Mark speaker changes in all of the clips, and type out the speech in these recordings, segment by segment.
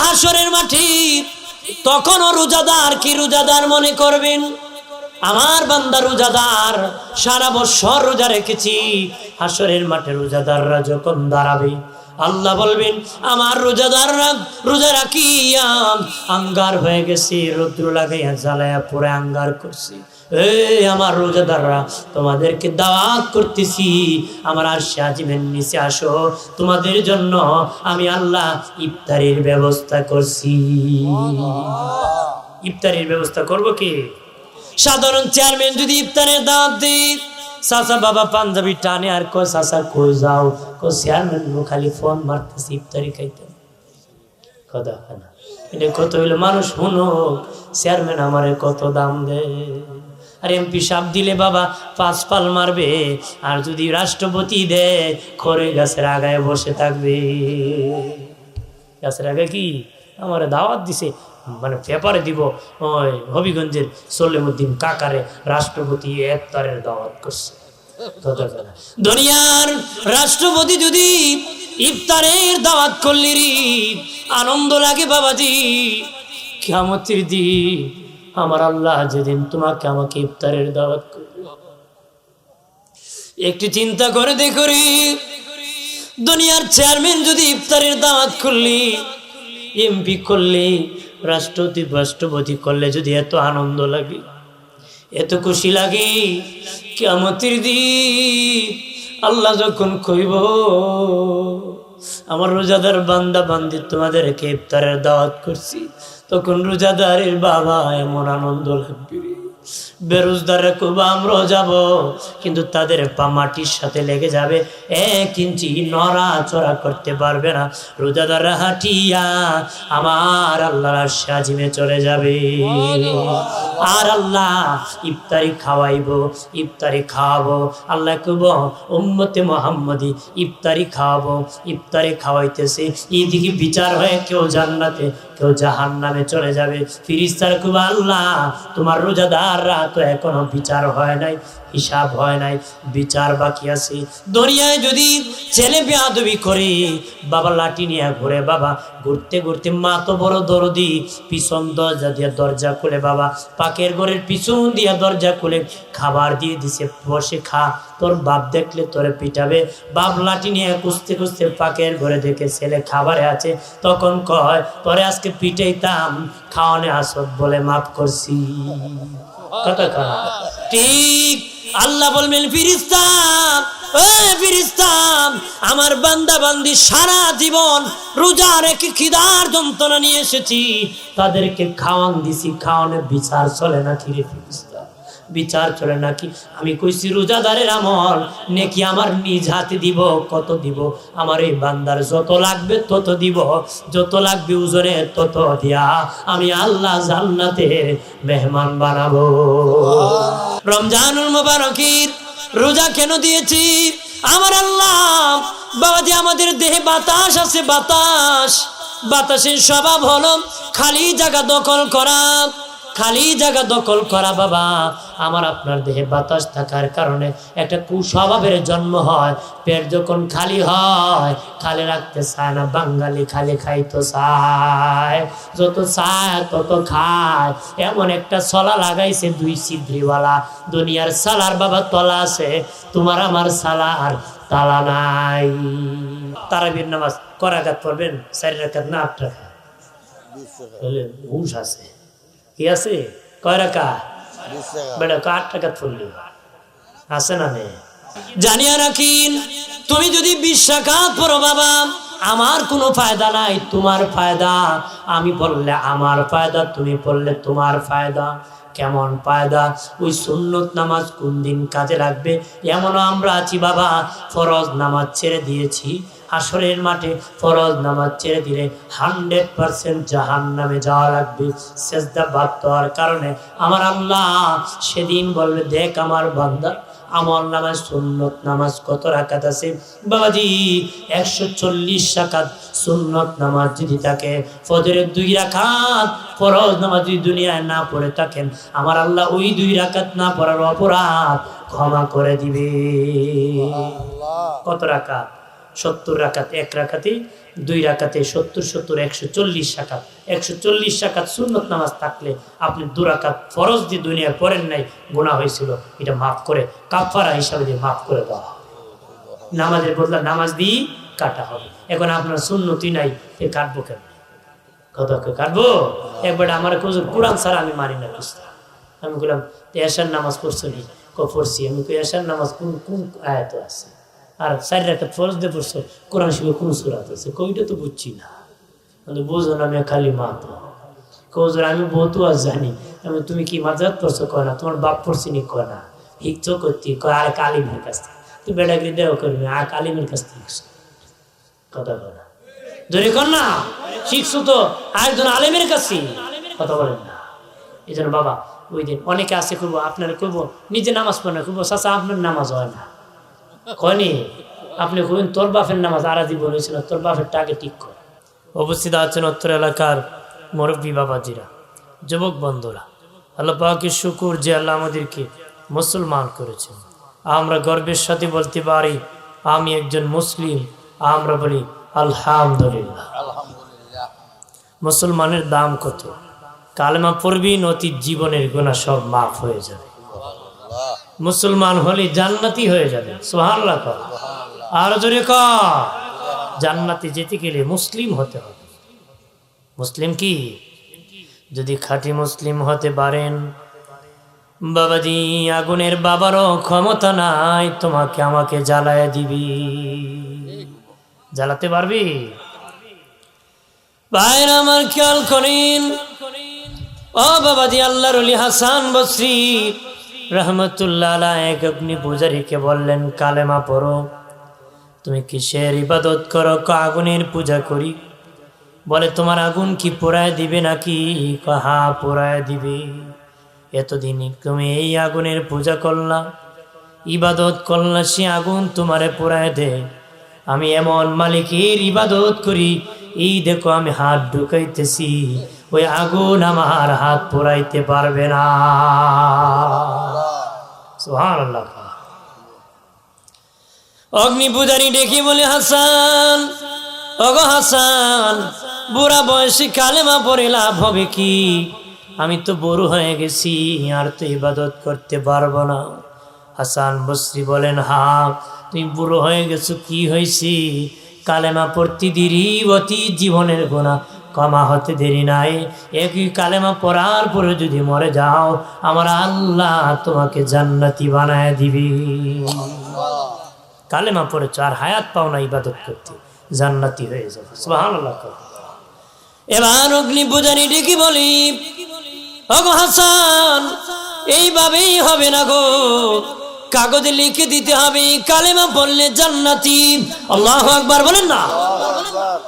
Speaker 1: হাসরের মাঠে তখনও রোজাদার কি রোজাদার মনে করবেন? আমার বান্দা রোজাদার, সারা বছর রোজা রেখেছি, হাসরের মাঠে রোজাদাররা যখন দাঁড়াবে আল্লাহ বলবেন আমার রোজাদাররা রোজা রাখিয়া আঙ্গার হয়ে গেছে, রৌদ্র লাগাইয়া জ্বালাইয়া পরে আঙ্গার করছে। আমার রোজাদাররা তোমাদেরকে দাওয়াত করতেছি, আমার আরশে আজিমের নিচে আসো, তোমাদের জন্য আমি আল্লাহ ইফতারির ব্যবস্থা করছি। ইফতারির ব্যবস্থা করব কি? সাধারণ চেয়ারম্যান যদি ইফতারের দাওয়াত দেয়, চাচা বাবা পাঞ্জাবি টানে আর কয় চাচা কই যাও, চেয়ারম্যান খালি ফোন মারতেছি ইফতারি খাইতে। কথা না, এটা কত হইলো মানুষ শুনো, চেয়ারম্যান আমারে কত দাম দেয়। আর এমপি সাহেব দিলে বাবা 5 পাল মারবে, আর যদি রাষ্ট্রপতি দেয় খড়ে গাছের আগায় বসে থাকবে। গাছের আগে কি আমার দাওয়াত দিছে, মানে পেপারে দিব ওই হবিগঞ্জের সলিমউদ্দিন কাকারে রাষ্ট্রপতি ইফতারের দাওয়াত করছে। দুনিয়ার রাষ্ট্রপতি যদি ইফতারের দাওয়াত করলে রে আনন্দ লাগে বাবাজি। কিয়ামতের দিন আমার আল্লাহ যেদিন তোমাকে আমাকে ইফতারের দাওয়াত করবে, একটু চিন্তা করে দেখো রে, দুনিয়ার চেয়ারম্যান যদি ইফতারের দাওয়াত করলি, এমপি করলে, রাষ্ট্রপতি করলে যদি এত আনন্দ লাগে, এত খুশি লাগে, কিয়ামতের দিন আল্লাহ যখন কইব আমার রোজাদার বান্দা বান্দি তোমাদেরকে ইফতারের দাওয়াত করছি, তখন রোজাদারের বাবা এমন আনন্দ লাগবে। বেরোজদাররা খুব আমরাও যাব, কিন্তু তাদের পা মাটির সাথে লেগে যাবে, 1 ইঞ্চি নড়াচড়া করতে পারবে না। রোজাদাররা হাঁটিয়া আমার আল্লাহর আরশে আজিমে চলে যাবে, আর আল্লাহ ইফতারি খাওয়াইবো, ইফতারি খাওয়াবো। আল্লাহ কব উম্মতে মুহাম্মদি ইফতারি খাওয়াবো, ইফতারি খাওয়াইতেছে, এইদিকে বিচার হয়ে কেউ জান্নাতে কেউ জাহান্নামে চলে যাবে। ফেরেশতারা কব আল্লাহ তোমার রোজাদাররা তো এখনো বিচার হয় নাই, হিসাব হয় নাই, বিচার বাকি আছে। দুনিয়ায় যদি ছেলে বেয়াদবি করে, বাবা লাঠি নিয়ে ঘুরে, বাবা ঘুরতে ঘুরতে মা তো বড় দরদি, পিছন দরজা দিয়ে দরজা খুলে, বাবা পাকের ঘরের পিছন দিয়ে দরজা খুলে খাবার দিয়ে দিছে, বসে খা, তোর বাপ দেখলে তোরে পিটাবে। বাপ লাঠি নিয়ে খুঁজতে খুঁজতে পাকের ঘরে দেখে ছেলে খাবারে আছে, তখন কয় তোরে আজকে পিটাইতাম, খাওয়ানে আসত বলে মাফ করছি। কথা কয় ঠিক। আল্লাহ বলবেন ফেরেশতা, ফেরেশতা আমার বান্দা বান্দি সারা জীবন রোজা রেখে খিদার যন্ত্রণা নিয়ে এসেছি, তাদেরকে খাওয়ান দিছি, খাওয়ানে বিচার চলে নাকি রে ফেরেশতা? বিচার চলে নাকি? আমি কইছি রোজাদারের আমল নেকি আমার নিজ হাতে দিব। কত দিব? আমার এই বান্দার যত লাগবে তত দিব, যত লাগবে ওজনে তত দিয়া আমি আল্লাহ জান্নাতের মেহমান বানাবো। রমজানুল মুবারকের রোজা কেন দিয়েছি? আমার আল্লাহ বাবাজি আমাদের দেহে বাতাস আছে, বাতাসের স্বভাব হলো খালি জায়গা দখল করা, খালি জায়গা দখল করা। বাবা আমার আপনার দেহে বাতাস থাকার কারণে একটা কুস্বভাবের জন্ম হয়। পেট যখন খালি হয়, খালি রাখতে চায় না, বাঙালি খালি খাইতে চায়, যত চায় তত খায়। এমন একটা সলা লাগাইছে 2 ছিদ্রিওয়ালা। দুনিয়ার সালার বাবা তলা আছে, তোমার আমার সালার তালা নাই। তারাবির নামাজ করাঘাত পড়বেন, 4 রাকাত না 8 রাকাত? হুশ আছে কি আছে? কয় রাকাত? বেটা 8 রাকাত পড়লি আছে না? জানিয়া রাখিন, তুমি যদি 20 রাকাত পড়ো বাবা, আমার কোনো ফায়দা নাই, তোমার ফায়দা। আমি পড়লে আমার ফায়দা, তুমি পড়লে তোমার ফায়দা। কেমন ফায়দা? ওই সুন্নত নামাজ কোন দিন কাজে লাগবে? এমনও আমরা আছি বাবা, ফরজ নামাজ ছেড়ে দিয়েছি, হাসরের মাঠে ফরজ নামাজ ছেড়ে দিলে 100% জাহান্নামে যাওয়া লাগবে। সেজদা বাদ দেওয়ার কারণে আমার আল্লাহ সেদিন বলবে দেখ আমার বান্দা আমল নামাজ সুন্নত নামাজ কত রাকাত আছে। বাবাজি 140 রাকাত সুন্নত নামাজ যদি থাকে, ফজরের 2 রাকাত ফরজ নামাজ যদি দুনিয়ায় না পড়ে থাকেন, আমার আল্লাহ ওই 2 রাকাত না পড়ার অপরাধ ক্ষমা করে দিবে। কত রাকাত? 70 রাকাত, এক রাকাতে 2 রাকাতে 70 70 140 রাকাত, 140 রাকাত সুন্নত নামাজ থাকলে আপনি 2 রাকাত ফরজ দিয়ে দুনিয়ায় পড়েন নাই, গুনাহ হয়েছিল, এটা মাফ করে কাফারা হিসাবে দিয়ে মাফ করে দেওয়া হবে। নামাজের বদলা নামাজ দিয়ে কাটা হবে। এখন আপনার সুন্নতি নাই, এ কাটবো কেন? কতকে কাটবো? একবার আমার কোরআন ছাড়া আমি মানি না বুঝতে। আমি বললাম এশার নামাজ পড়ছো নি? পড়ছি। আমি এশার নামাজ কোন কোন আয়াত আছে? আর 4 রাকাত ফরজ দিয়ে পড়ছো, কোরআন শিখে কোন সূরাত আছে? কইটা তো বুঝছি না। বুঝো না, আমি খালি মাত্র কৌজোর আমি বহুত আজ জানি। আমি তুমি কি মাজাত পড়ছো? কয় না। তোমার বাপ পড়ছি নি? কয় না। হিকছো করতি? কয় আর কালিমের কাছ থেকে। তুই বেটাকে দেও করবি, আর কালিমের কাছ থেকে কথা বলে না, যদি কর না শিখছো তো আরেকজন আলেমের কাছে, কথা বলেন না। এই জন্য বাবা ওই দিন অনেকে আছে করবো, আপনারা করবো নিজে নামাজ পড়ে না, করবো চাচা আপনার নামাজ হয় না, কয়নি? আপনি কইন তোর বাপের নামাজ আরা জীবন হয়েছিল, তোর বাপের টাকে ঠিক কর। উপস্থিত আছেন উত্তর এলাকার মুরব্বী বাবাজিরা, যুবক বন্ধুরা, আল্লাহ পাকের শুকুর যে আল্লাহ আমাদেরকে মুসলমান করেছেন। আমরা গর্বের সাথে বলতে পারি আমি একজন মুসলিম। আমরা বলি আলহামদুলিল্লাহ। মুসলমানের দাম কত? কালেমা পড়বি, অতীত জীবনের গুনাহ সব মাফ হয়ে যাবে। মুসলমান হলে জান্নাতি হয়ে যাবে। সুবহানাল্লাহ। আর জোরে কর। জান্নাতে যেতে গেলে মুসলিম হতে হবে। মুসলিম কি? যদি খাঁটি মুসলিম হতে পারেন বাবাজি, আগুনের বাবারও ক্ষমতা নাই তোমাকে আমাকে জ্বালায় দিবি। জ্বালাতে পারবি? ভাইরা আমার খেয়াল করেন, ও বাবাজি, আল্লাহর ওলি হাসান বসরি রহমতুল্লাহ আলাইহি এক অগ্নি পূজারীকে বললেন কালেমা পড়ো। তুমি কিসের ইবাদত করো? আগুনের পূজা করি। বলে তোমার আগুন কি পোড়ায় দিবে নাকি? হা পোড়ায় দিবে। এতদিন তুমি এই আগুনের পূজা করলা, ইবাদত করলা, সে আগুন তোমারে পোড়ায় দে। আমি এমন মালিকের ইবাদত করি, এই দেখো আমি হাত ঢুকাইতেছি, ওই আগুন আমার হাত পোড়াইতে পারবে না। সুবহানাল্লাহ। অগ্নি পূজারী ডেকে বলে হাসান, ওগো হাসান, বুড়া বয়সে কালেমা পড়ে লাভ হবে কি? আমি তো বুড়ো হয়ে গেছি, আর তো ইবাদত করতে পারবো না। হাসান বসরি বলেন, হা তুমি বুড়ো হয়ে গেছো, কি হয়েছি? কালেমা পড়তে দেরি, অতি জীবনের গুনাহ ক্ষমা হতে দেরি নাই। একই কালেমা পড়ার পরে যদি মরে যাও, আমার আল্লাহ তোমাকে জান্নাতি বানায় দিবি। কালেমা পড়েছ আর হায়াত পাও না ইবাদত করতে, জান্নাতি হয়ে যাবে। সুবহানাল্লাহ। এবার অগ্নি পূজারী ডেকে বলি, ওগো হাসান, এইভাবেই হবে না গো, কাগজে লিখে দিতে হবে কালেমা পড়লে জান্নাতি। আল্লাহু আকবার বলেন না।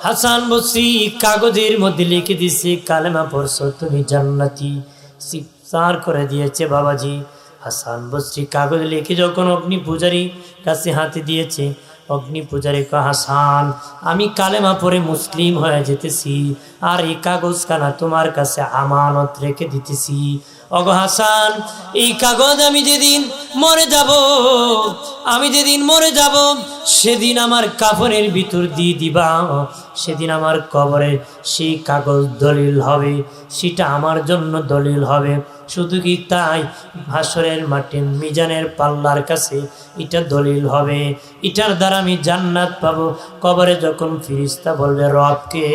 Speaker 1: হাসান বসরি কাগজের মধ্যে লিখে দিছে কালেমা পড়ছো তুমি জান্নাতি, সিগনেচার করে দিয়েছে বাবাজি। হাসান বসরি কাগজ লিখে যখন অগ্নি পূজারী কাছে হাতে দিয়েছে, অগ্নি পূজারী কয়, হাসান আমি কালেমা পড়ে মুসলিম হয়ে যেতেছি, আর এই কাগজখানা তোমার কাছে আমানত রেখে দিতেছি। ওগো হাসান, এই কাগজ আমি যেদিন মরে যাব, আমি যেদিন মরে যাব, সেদিন আমার কাফনের ভিতর দিয়ে দিবা। সেদিন আমার কবরে সেই কাগজ দলিল হবে, সেটা আমার জন্য দলিল হবে। শুধু কি তাই, হাসরের মাঠে মিজানের পাল্লার কাছে এটা দলিল হবে, এটার দ্বারা আমি জান্নাত পাবো। কবরে যখন ফেরেশতা বলবে রবকে,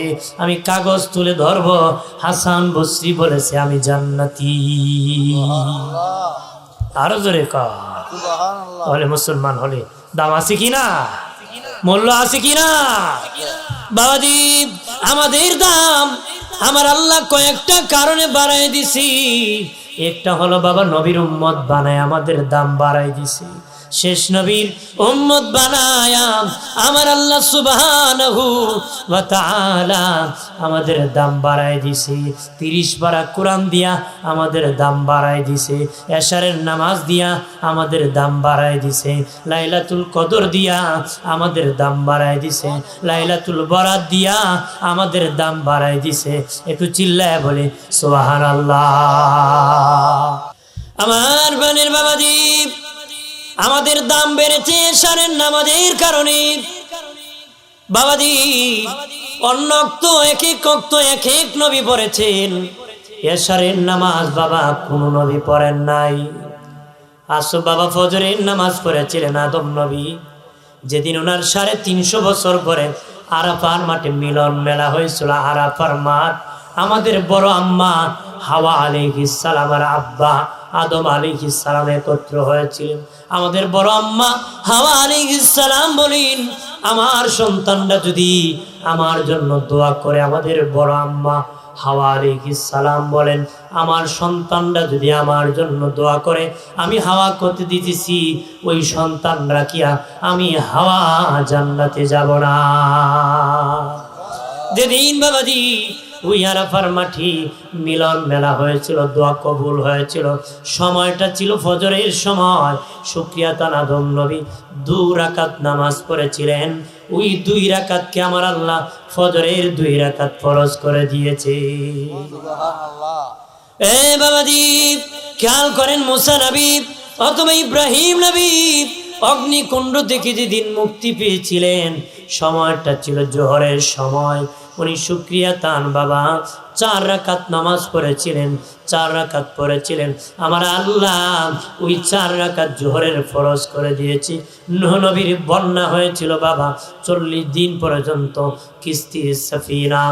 Speaker 1: আমি কাগজ তুলে ধরবো, হাসান বসরি বলেছে আমি জান্নাতি। আরো জোরে কর। তাহলে মুসলমান হলে দাম আছে কিনা? মূল্য আছে কিনা? বাবাজি, আমাদের দাম আমার আল্লাহ কয়েকটা কারণে বাড়াই দিছি। একটা হলো বাবা, নবীর উম্মত বানায় আমাদের দাম বাড়াই দিছি। শেষ নবীর উম্মত বানায়া আমার আল্লাহ সুবহানাহু ওয়া তাআলা আমাদের দাম বাড়াই দিছে। 30 পারা কোরআন দিয়া আমাদের দাম বাড়াই দিছে। এশারের নামাজ দিয়া আমাদের দাম বাড়াই দিছে। লাইলাতুল কদর দিয়া আমাদের দাম বাড়াই দিছে। লাইলাতুল বরাত দিয়া আমাদের দাম বাড়াই দিছে। একটু চিল্লায় বলে সুবহানাল্লাহ। আমার বানের বাবাজি, আমাদের দাম বেড়েছে এশারের নামাজের কারণে। বাবাজি অন্যক্ত এক এক অক্ত এক এক নবী পড়েছেন, এশারের নামাজ বাবা কোন নবী পড়েন নাই। আসো বাবা ফজরের নামাজ পড়েছিলেন আদম নবী, যেদিন ওনার 350 বছর পরে আরাফার মাঠে মিলন মেলা হয়েছিল। আরাফার মাঠ আমাদের বড় আম্মা হাওয়া আলাইহিস সালাম আর আব্বা আদম আলাইহিস সালাম একত্র হয়েছিলেন। আমাদের বড় আম্মা হাওয়া আলাইহিস সালাম বলেন, আমার সন্তানরা যদি আমার জন্য দোয়া করে, আমাদের বড় আম্মা হাওয়া আলাইহিস সালাম বলেন, আমার সন্তানরা যদি আমার জন্য দোয়া করে, আমি হাওয়া করতে দিতেছি ওই সন্তানরা কিয়া আমি হাওয়া জান্নাতে যাব না। যেদিন বাবাজি ওই আরাফার মাঠে মিলন মেলা হয়েছিল, দোয়া কবুল হয়েছিল, সময়টা ছিল ফজরের সময়। শুকরিয়া তান আদম নবী 2 রাকাত নামাজ পড়েছিলেন। ওই 2 রাকাতকে আমার আল্লাহ ফজরের 2 রাকাত ফরজ করে দিয়েছে। সুবহানাল্লাহ। এ বাবাজি খেয়াল করেন, মুসা নবী অথবা ইব্রাহিম নবী অগ্নিকুণ্ড থেকে যেদিন মুক্তি পেয়েছিলেন, সময়টা ছিল জোহরের সময়। উনি শুকরিয়া তান বাবা 4 রাকাত নামাজ পড়েছিলেন, 4 রাকাত পড়েছিলেন। আমার আল্লাহ ওই 4 রাকাত জোহরের ফরজ করে দিয়েছি। নূহ নবীর বন্যা হয়েছিল বাবা, 40 দিন পর্যন্ত কিস্তি সাফিনা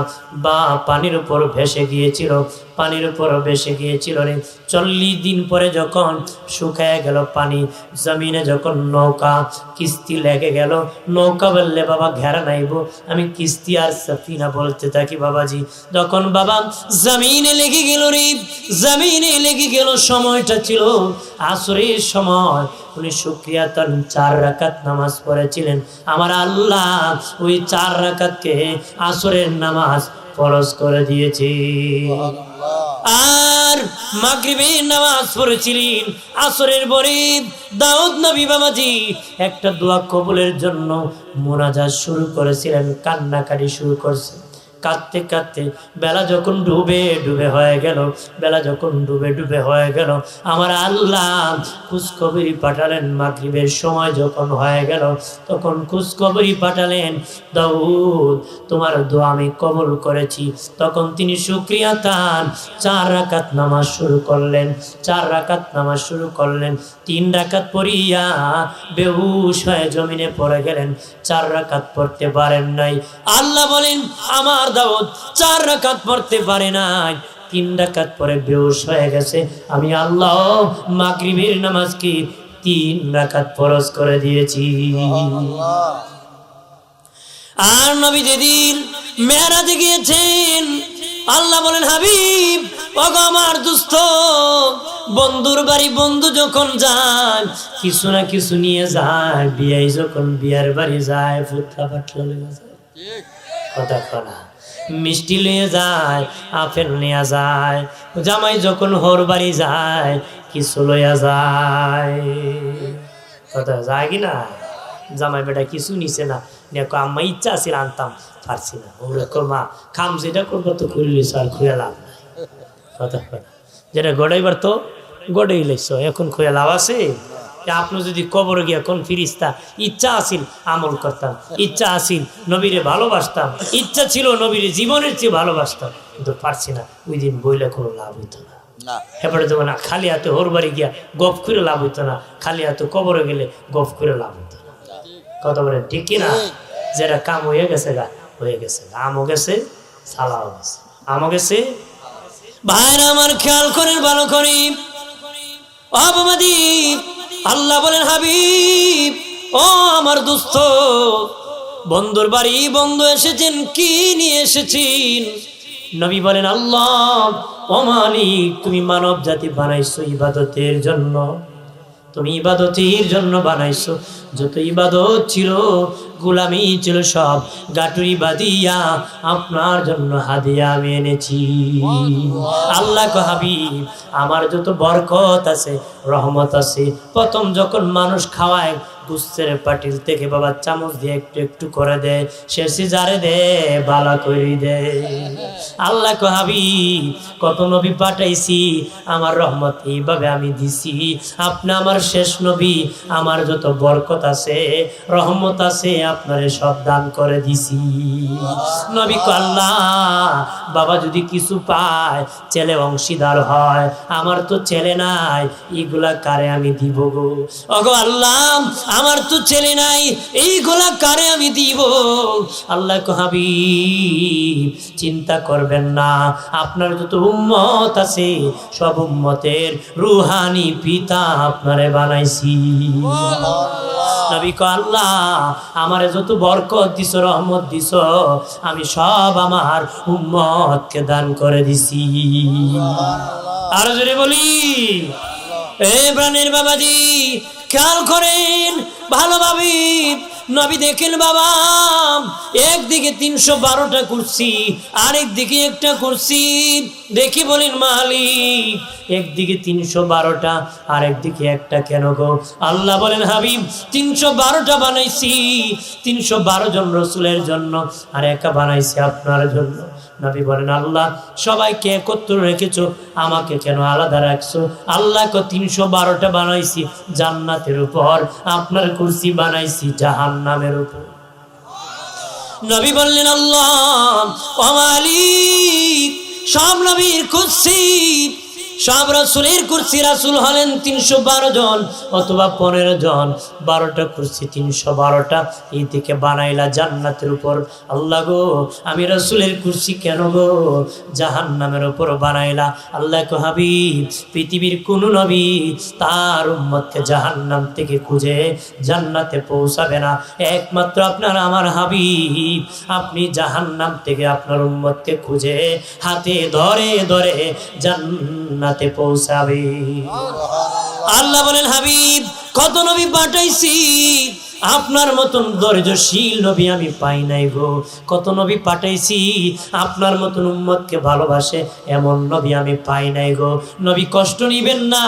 Speaker 1: বা পানির উপর ভেসে গিয়েছিল, পানির উপর ভেসে গিয়েছিল রে। 40 দিন পরে যখন শুকায় গেল পানি, জমিনে যখন নৌকা কিস্তি লেগে গেল, নৌকা বললে বাবা ঘেরা নাইব, আমি কিস্তি আর সাফিনা বলতে থাকি বাবাজি। যখন বাবা জমিনে লেগে গেল রে, জমিনে লেগে গেল, সময়টা ছিল আসরের সময়। উনি শুকরিয়া তান 4 রাকাত নামাজ পড়েছিলেন। আমার আল্লাহ ওই 4 রাকাতকে আসরের নামাজ ফরজ করে দিয়েছে। আর মাগরিবের নামাজ পড়েছিলেন আসরের পরে। দাউদ নবী বাবাজি একটা দোয়া কবুলের জন্য মুনাজাত শুরু করেছিলেন, কান্নাকাটি শুরু করছেন। কাঁদতে কাঁদতে বেলা যখন ডুবে ডুবে হয়ে গেল, বেলা যখন ডুবে ডুবে হয়ে গেল, আমার আল্লাহ খুশখবরি পাঠালেন। মাগরিবের সময় যখন হয়ে গেল, তখন খুশখবরি পাঠালেন, দাউদ তোমার দোয়া আমি কবুল করেছি। তখন তিনি শুকরিয়া তান 4 রাকাত নামাজ শুরু করলেন, 4 রাকাত নামাজ শুরু করলেন। 3 রাকাত পড়িয়া বেহুশ হয়ে জমিনে পড়ে গেলেন, 4 রাকাত পড়তে পারেন নাই। আল্লাহ বলেন, আমার দাউদ 4 রাকাত পড়তে পারে নাই, 3 রাকাত পরে বেহুশ হয়ে গেছে। আমি আল্লাহ মাগরিবের নামাজ কি 3 রাকাত ফরজ করে দিয়েছি। আর নবী যেদিন মেরাজে গিয়েছেন, আল্লাহ বলেন, হাবিব ওগো আমার দোস্ত, বন্ধুর বাড়ি বন্ধু যখন যায় কিছু না কিছু নিয়ে যায়, বিয়াই যখন বিয়ার বাড়ি যায় ফুটলা পাটলা লেগে যায়, কথা কনা মিষ্টি নিয়ে যায়, আপেল নিয়ে যায়। জামাই যখন হোর বাড়ি যায় কিছু লইয়া যায়, কথা যায় কি না? জামাই বেটা কিছু নিছে না, আম্মা ইচ্ছা আছে আনতাম পারছি না, ওরকম মা খাম যেটা করবো তো খুললিস আর খুঁয়ে লাভ নাই, কথা যেটা গড়াইবার তো গড়েই লাইছ, এখন খুঁয়ে লাভ আছে? আপনি যদি কবর গিয়া কোন ফিরিস্তা ইচ্ছা আসিল আমল করতাম, ইচ্ছা আসিল নবীরে ভালোবাসতাম, ইচ্ছা ছিল নবীরে জীবনের চেয়ে ভালোবাসতাম, কিন্তু পারছি না, ওই দিন বইলে কোনো লাভ হইতো না। এবারে দেবো না, খালি হাতে হোর বাড়ি গিয়া গপ করে লাভ হইতো না, খালি হাতে কবরে গেলে গপ করে লাভ হইতো না, কথা বলেন ঠিক কিনা? যেটা কাম হয়ে গেছে গা হয়ে গেছে, আমও গেছে সালাও গেছে, আমও গেছে। ভাইরা আমার খেয়াল করেন ভালো করে, আল্লাহ বলেন, হাবিব ও আমার দোস্ত, বন্ধুর বাড়ি বন্ধু এসেছেন, কি নিয়ে এসেছেন? নবী বলেন, আল্লাহ ও মালিক, তুমি মানব জাতি বানাইছো ইবাদতের জন্য, তুমি ইবাদতের জন্য বানাইছো, যত ইবাদত ছিল গোলামি ছিল সব গাটুরি বাদিয়া আপনার জন্য হাদিয়া আমি এনেছি। আল্লাহ কো হাবিব, আমার যত বরকত আছে রহমত আছে, প্রথম যখন মানুষ খাওয়ায় গুস্তের পাটিল থেকে বাবা চামচ দিয়ে একটু একটু করে দে, সে সিজারে দে বালা করে দে। আল্লাহ কো হাবিব কত নবী পাঠাইছি, আমার রহমত এইভাবে আমি দিছি। আপনি আমার শেষ নবী, আমার যত বরকত আছে রহমত আছে আপনারে সব দান করে দিছি। নবী কো আল্লাহ বাবা যদি কিছু পায় ছেলে অংশীদার হয়, আমার তো ছেলে নাই, এইগুলা কারে আমি দিব গো? ওগো আল্লাহ আমার তো ছেলে নাই, এইগুলা কারে আমি দিব? আল্লাহ কো হাবিব চিন্তা করবেন না, আপনার যত উম্মত আছে সব উম্মতের রুহানি পিতা আপনারে বানাইছি। নবী কো আল্লাহ আমারে যত বরকত দিছ রহমত দিছ আমি সব আমার উম্মতকে দান করে দিছি। আর জোরে বলি এ প্রাণের বাবাজি খেয়াল করেন ভালোভাবে। নবী দেখেন বাবা একদিকে 312টা কুরসি, আরেক দিকে একটা কুরসি। দেখি বলেন মালিক একদিকে 312টা আর একদিকে একটা কেন গো? আল্লাহ বলেন হাবিব 312টা বানাইছি 312 জন রসুলের জন্য, আর একা বানাইছি আপনার জন্য। নবী বলেন আল্লাহ সবাইকে একত্র রেখেছো, আমাকে কেন আলাদা রাখছো? আল্লাহকে 312টা বানাইছি জান্নাতের উপর, আপনার কুরসি বানাইছি জাহান্নামের উপর। নবী বললেন আল্লাহ ও মালিক সব নবীর কুরসি সব রাসূলের কুরসি, রাসূল হলেন 312 জন অথবা 15 জন, 12টা কুরসি 312টা এই দিকে বানাইলা জান্নাতের উপর। আল্লাহ গো আমি রাসূলের কুরসি কেন গো জাহান্নামের উপর বানাইলা? আল্লাহ কো হাবিব পৃথিবীর কোন নবী তার উম্মতকে জাহান্নাম থেকে খুঁজে জান্নাতে পৌঁছাবে না, একমাত্র আপনার আমার হাবিব আপনি জাহান্নাম থেকে আপনার উম্মতকে খুঁজে হাতে ধরে ধরে জান্নাতে পৌঁছাবে। আল্লাহ বলেন হাবিব কত নবী পাঠাইছি, আপনার মতন ধৈর্যশীল নবী আমি পাই নাই গো। কত নবী পাঠাইছি আপনার মতন উম্মতকে ভালোবাসে এমন নবী আমি পাই নাই গো। নবী কষ্ট নিবেন না,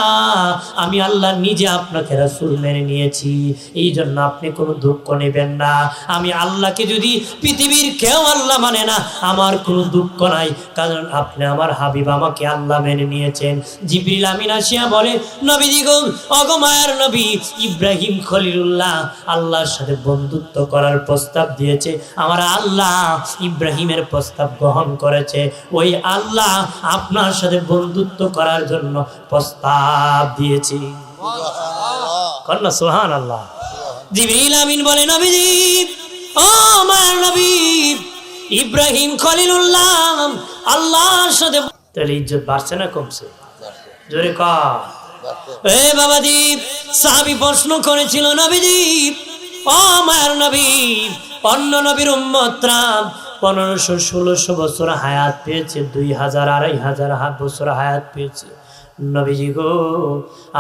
Speaker 1: আমি আল্লাহ নিজে আপনাকে রাসূল মেনে নিয়েছি, এই জন্য আপনি কোনো দুঃখ নেবেন না। আমি আল্লাহকে যদি পৃথিবীর কেউ আল্লাহ মানে না আমার কোনো দুঃখ নাই, কারণ আপনি আমার হাবিব, আমাকে আল্লাহ মেনে নিয়েছেন। জিবরিল আমিন আসিয়া বলে নবীজি গো ওগো মায়ার নবী ইব্রাহিম খলিলুল্লাহ আল্লাহর সাথে বন্ধুত্ব করার প্রস্তাব দিয়েছে, আমার আল্লাহ ইব্রাহিমের প্রস্তাব গ্রহণ করেছে, ওই আল্লাহ আপনার সাথে বন্ধুত্ব করার জন্য প্রস্তাব দিয়েছে। কন্যা সুবহানাল্লাহ। জিবরিল আমিন বলে নবীজি ও মায়ার নবী ইব্রাহিম খলিলুল্লাহ আল্লাহর সাথে, তাহলে ইজ্জত বাড়ছে না কমছে? জোরে কর। এ বাবাজি সাহাবী প্রশ্ন করেছিল নবীজি ও মায়ার নবী অন্য নবীর উম্মতরা 1500-1600 বছর হায়াত পেয়েছে, 2000-2500 বছর হায়াত পেয়েছে। নবীজি গো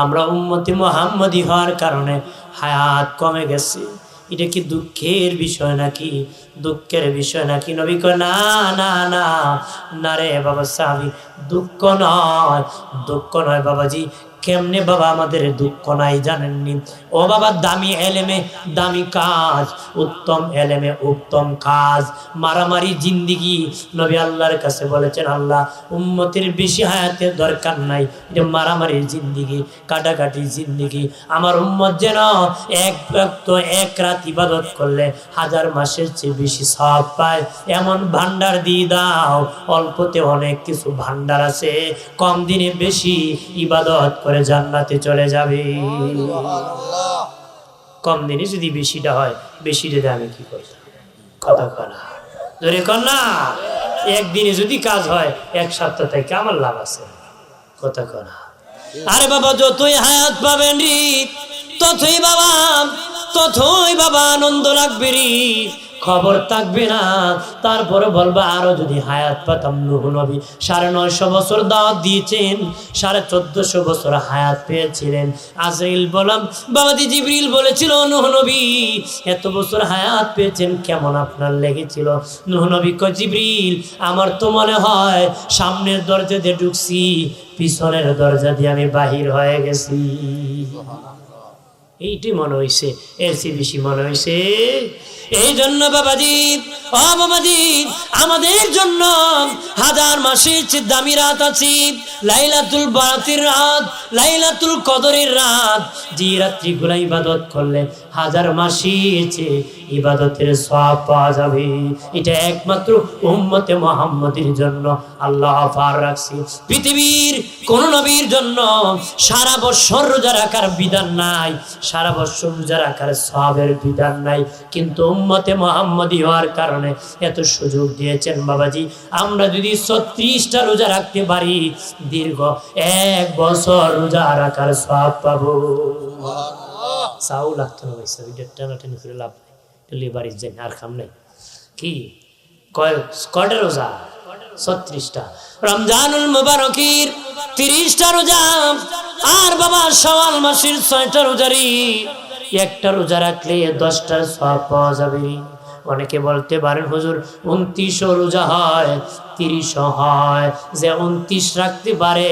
Speaker 1: আমরা উম্মতি মুহাম্মদী হওয়ার কারণে হায়াত কমে গেছে, এটা কি দুঃখের বিষয় নাকি? দুঃখের বিষয় নাকি? নবী কয় না না না না রে বাবা সাহাবী দুঃখ নয়, দুঃখ নয় বাবাজি। কেমনে বাবা আমাদের দুঃখ নাই জানেননি? ও বাবা দামি এলেমে দামি কাজ, উত্তম এলেমে উত্তম কাজ, মারামারি জিন্দিগি। নবী আল্লাহর কাছে বলেছেন আল্লাহ উম্মতের বেশি হায়াতের দরকার নাই, এটা মারামারির জিন্দিগি, কাটাকাটি জিন্দিগি। আমার উম্মত যেন এক ওয়াক্ত এক রাত ইবাদত করলে 1000 মাসের চেয়ে বেশি সওয়াব পায়, এমন ভান্ডার দিয়ে দাও। অল্পতে অনেক কিছু ভান্ডার আছে, কম দিনে বেশি ইবাদত করে জান্নাতে চলে যাবে। কম দিনে যদি বেশিটা হয়, বেশিটা আমি কি করতাম? কথা কনা ধরে কর না। একদিনে যদি কাজ হয় 1 সপ্তাহ থেকে আমার লাভ আছে। কথা কনা। আরে বাবা যতই হায়াত পাবেন রে ততই বাবা আনন্দ লাগবে রে, খবর থাকবে না। তারপরে বলবা আরো যদি হায়াত পাতাম। নূহ নবী 950 বছর দাওয়াত দিয়েছেন, 1450 বছর হায়াত পেয়েছিলেন। আজরাইল বললাম বাবাজি জিবরিল বলেছিল নূহ নবী এত বছর হায়াত পেয়েছেন কেমন আপনার লেগেছিল? নূহ নবী কয় জিবরিল আমার তো মনে হয় সামনের দরজা দিয়ে ঢুকছি, পিছনের দরজা দিয়ে আমি বাহির হয়ে গেছি। এইটি মনে হয়েছে, এর চেয়ে বেশি মনে হয়েছে। এই জন্য বাবাজি, ও বাবাজি, আমাদের জন্য হাজার মাসের চেয়ে দামি রাত আছে, লাইলাতুল বারাতের রাত, লাইলাতুল কদরের রাত। যে রাত্রিগুলো ইবাদত করলে হাজার মাসের চেয়ে ইবাদতের সওয়াব পাওয়া যাবে। এটা একমাত্র উম্মতে মুহাম্মদের জন্য আল্লাহ পার রাখছে। পৃথিবীর কোন নবীর জন্য সারা বছর রোজা রাখার বিধান নাই, সারা বছর রোজা রাখার সওয়াবের বিধান নাই, কিন্তু উম্মতে মুহাম্মদী হওয়ার কারণে এত সুযোগ দিয়েছেন বাবাজি। আমরা যদি 36টা রোজা রাখতে পারি, দীর্ঘ 1 বছর রোজা রাখার সওয়াব পাবো। চাও লাগতো না পয়সা, ওইটা টানাটানি করে লাভ নাই, বাড়ির যাই আর খাম নাই। কি কয়টা রোজা? 36টা। রমজানুল মুবারকের 30টা রোজা, আর বাবা শাওয়াল মাসের 6টা রোজারি। একটা রোজা রাখলে 10টার সওয়াব পাওয়া যাবে। অনেকে বলতে পারেন হুজুর 29 রোজা হয়, 30 হয়, যে 29 রাখতে পারে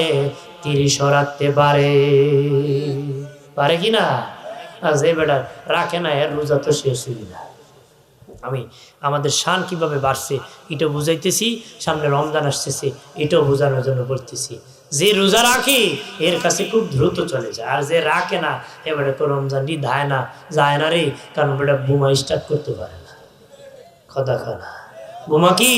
Speaker 1: 30 রাখতে পারে, পারে কি না? আর যে বেটা রাখে না এর রোজা তো শেষ হয়ে না। আমি আমাদের শান কিভাবে বাড়ছে এটা বুঝাইতেছি, সামনে রমজান আসতেছে এটাও বোঝানোর জন্য বলতেছি। যে রোজা রাখে এর কাছে খুব দ্রুত চলে যায়, আর যে রাখে না এবারে তো রমজানটি ধায় না, যায় না রে, কারণ বেটা বোমা স্টার্ট করতে পারে না। কথা খানা বোমা কি?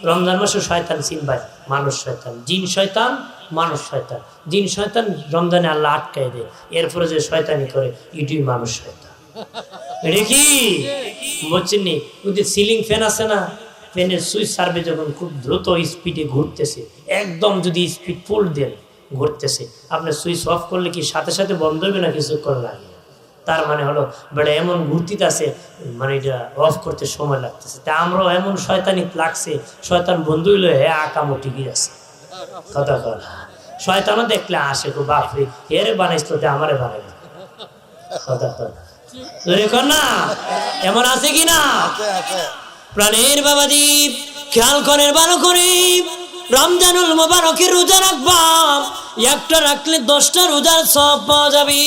Speaker 1: রমজান মাসে শয়তান চিনবাই, মানুষ শয়তান, জিন শয়তান, মানুষ শয়তান। জিন শয়তান রমজানে আল্লাহ আটকাই দেয়, এরপরে যে শয়তানি করে এটাই মানুষ শয়তান। এটা কি বলছেন নি? ওই যে সিলিং ফ্যান আছে না, ফ্যানের সুইচ সার্ভে যখন খুব দ্রুত স্পিডে ঘুরতেছে, একদম যদি স্পিড ফুল দেন ঘুরতেছে, আপনার সুইচ অফ করলে কি সাথে সাথে বন্ধ হবে না কিছুক্ষণ লাগে? তার মানে হলো বেটা এমন ঘুরতে আছে, মানে এটা অফ করতে সময় লাগতেছে। তা আমরাও এমন শয়তানি লাগছে, শয়তান বন্ধু হইলো হ্যাঁ আকামো ঠিকই আছে। কথা কথা শয়তানও দেখলে আসে খুব, বাপরে এরে বানাইছ তো আমারে বানাইল। কথা কথা না এমন আছে কি না? প্রাণের বাবাজি খেয়াল করেন ভালো করে, রমজানুল মুবারকের রোজা রাখবা, একটা রাখলে 10টা রোজার সওয়াব পাওয়া যাবে।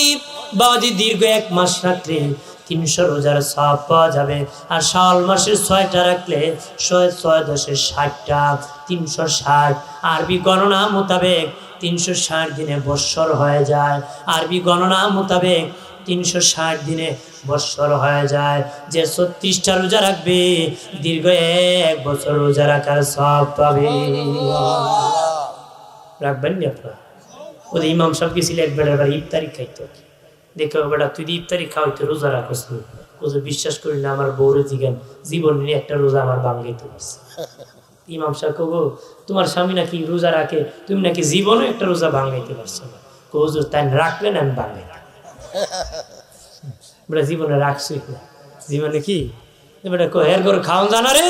Speaker 1: বাবাজি দীর্ঘ 1 মাস রাখলে 300 রোজার সওয়াব পাওয়া যাবে। আর শাওয়াল মাসের 6টা রাখলে 6 10 60টা, 360। আরবি গণনা মোতাবেক 360 দিনে বৎসর হয়ে যায়। আরবি গণনা মোতাবেক 360 দিনে বৎসর হয়ে যায়। যে 36টা রোজা রাখবে দীর্ঘ 1 বছর রোজা রাখার সওয়াব পাবে। রাখবেন নি আপনারা? ওদের ইমাম সাহেব গেছিল এক বেড়ার বাড়ি, ইফতারি খাইতো। দেখো বেটা তুই ইফতারি খাওয়াইতো রোজা রাখস নি? ওদের বিশ্বাস করি না, আমার বউরে জিজ্ঞান জীবন নিয়ে একটা রোজা আমার ভাঙাইতে পারছে। ইমাম সাহেব কো তোমার স্বামী নাকি রোজা রাখে, তুমি নাকি জীবনে একটা রোজা ভাঙাইতে পারছো না? হুজুর তাই রাখলেন আমি ভাঙাই বেটা জীবনে রাখছি জীবনে কি বেটা এর করে খাওয়ান জানা রে?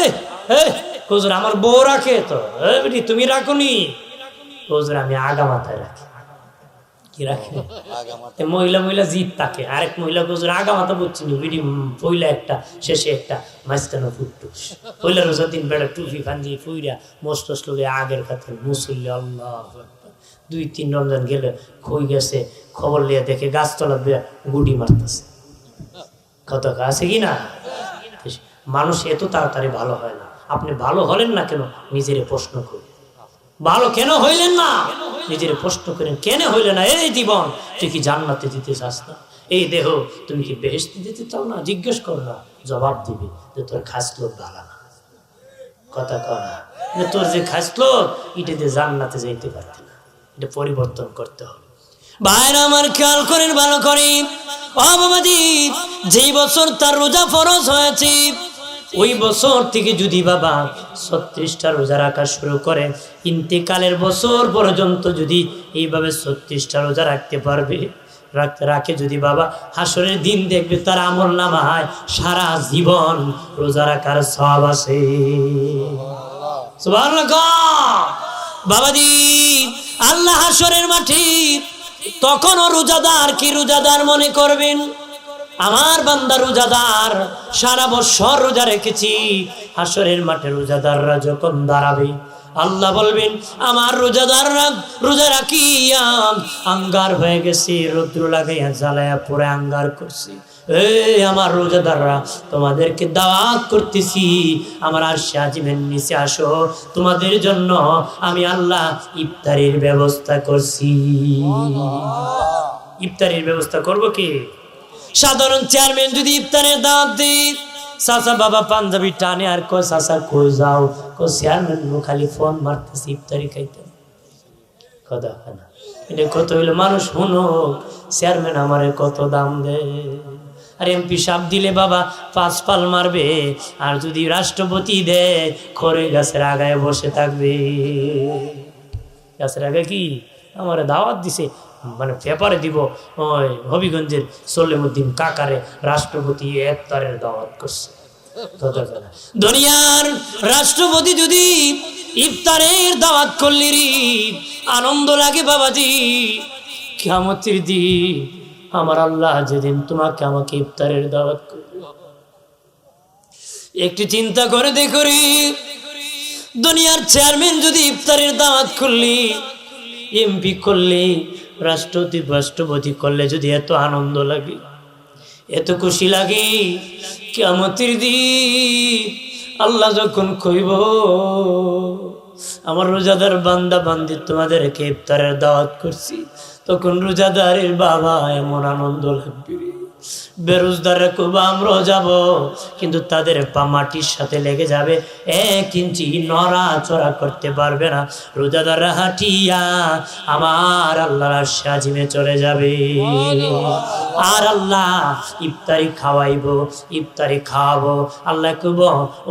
Speaker 1: হুজুর আমার বউ রাখে তো। বেটি তুমি রাখো নি? হুজুর আমি আগা মাথায় রাখি। কি রাখে? মহিলা মহিলা জিত থাকে, আরেক মহিলা হুজুর আগা মাথা বুঝছি নি, বিডি পইলা একটা শেষে একটা মাঝখানে ফুটটুস। পইলা রোজা দিন বেটা টুপি ফান্দি ফুইরা মস্ত লোকে আগের কাছে মুসল্লি আল্লাহ 2-3 রমজান গেলে খই গেছে, খবর লিয়ে দেখে গাছতলা গুডি মারতেছে। কত আছে কি না? মানুষ এত তাড়াতাড়ি ভালো হয় না। আপনি ভালো হলেন না কেন নিজের প্রশ্ন করেন, ভালো কেন হইলেন না নিজের প্রশ্ন করেন, কেন হইলে না? এই জীবন তুই কি জান্নাতে দিতে চাস না? এই দেহ তুমি কি বেহেশতে দিতে চাও না? জিজ্ঞেস কর না, জবাব দিবি যে তোর খাসলোক ভালো না। কথা করা তোর যে খাসলোক এটাতে জান্নাতে যাইতে পারতে না, এটা পরিবর্তন করতে হবে। ভাইরা আমার খেয়াল করেন ভালো করে, ও বাবাজি যেই বছর তার রোজা ফরজ হয়েছে ওই বছর থেকে যদি বাবা 36টা রোজা রাখা শুরু করে, ইন্তেকালের বছর পর্যন্ত যদি এইভাবে 36টা রোজা রাখতে পারবে, রাখে যদি বাবা, হাসরের দিন দেখবে তার আমল নামায় সারা জীবন রোজা রাখার সওয়াব আছে। সুবহানাল্লাহ। বাবাজি আল্লাহ হাসরের মাঠে তখনও রোজাদার কি রোজাদার মনে করবেন? আমার বান্দা রোজাদার, সারা বছর রোজা রেখেছি। হাসরের মাঠে রোজাদাররা যখন দাঁড়াবে আল্লাহ বলবেন আমার রোজাদাররা রোজা রাখিয়া আঙ্গার হয়ে গেছে, রৌদ্র লাগাইয়া জ্বালাইয়া পরে আঙ্গার করছে। এই আমার রোজাদাররা তোমাদেরকে দাওয়াত করতেছি, আমার আরশে আজিমের নিচে আসো, তোমাদের জন্য আমি আল্লাহ ইফতারির ব্যবস্থা করছি। ইফতারির ব্যবস্থা করব কি? সাধারণ চেয়ারম্যান যদি ইফতারের দাওয়াত দেয়, চাচা বাবা পাঞ্জাবি টানে আর কো চাচা কই যাও, কো চেয়ারম্যান খালি ফোন মারতেছি ইফতারি খাইতে। কথা না এটা কত হইলো মানুষ শুনো, চেয়ারম্যান আমারে কত দাম দেয়। আর এমপি সাহেব দিলে বাবা 5 পাল মারবে, আর যদি রাষ্ট্রপতি দেয় খড়ে গাছের আগায় বসে থাকবে। গাছের আগে কি আমার দাওয়াত দিছে, মানে পেপারে দিব ওই হবিগঞ্জের সলিমউদ্দিন কাকারে রাষ্ট্রপতি ইফতারের দাওয়াত করছে। দুনিয়ার রাষ্ট্রপতি যদি ইফতারের দাওয়াত করলি আনন্দ লাগে বাবাজি। কিয়ামতের দিন আমার আল্লাহ যেদিন তোমাকে আমাকে ইফতারের দাওয়াত করবে, একটু চিন্তা করে দেখো রে, দুনিয়ার চেয়ারম্যান যদি ইফতারের দাওয়াত করলি, এমপি করলে, রাষ্ট্রপতি করলে যদি এত আনন্দ লাগে, এত খুশি লাগে, কিয়ামতের দিন আল্লাহ যখন কইব আমার রোজাদার বান্দা বান্দি তোমাদেরকে ইফতারের দাওয়াত করছি, তখন রোজাদারের বাবা এমন আনন্দ লাগবে। বেরোজদাররা খুব আমরা যাব, কিন্তু তাদের পা মাটির সাথে লেগে যাবে, 1 ইঞ্চি নড়াচড়া করতে পারবে না। রোজাদাররা হাঁটিয়া আমার আল্লাহর আরশে আজিমে চলে যাবে। আর আল্লাহ ইফতারি খাওয়াইবো, ইফতারি খাওয়াবো। আল্লাহ কব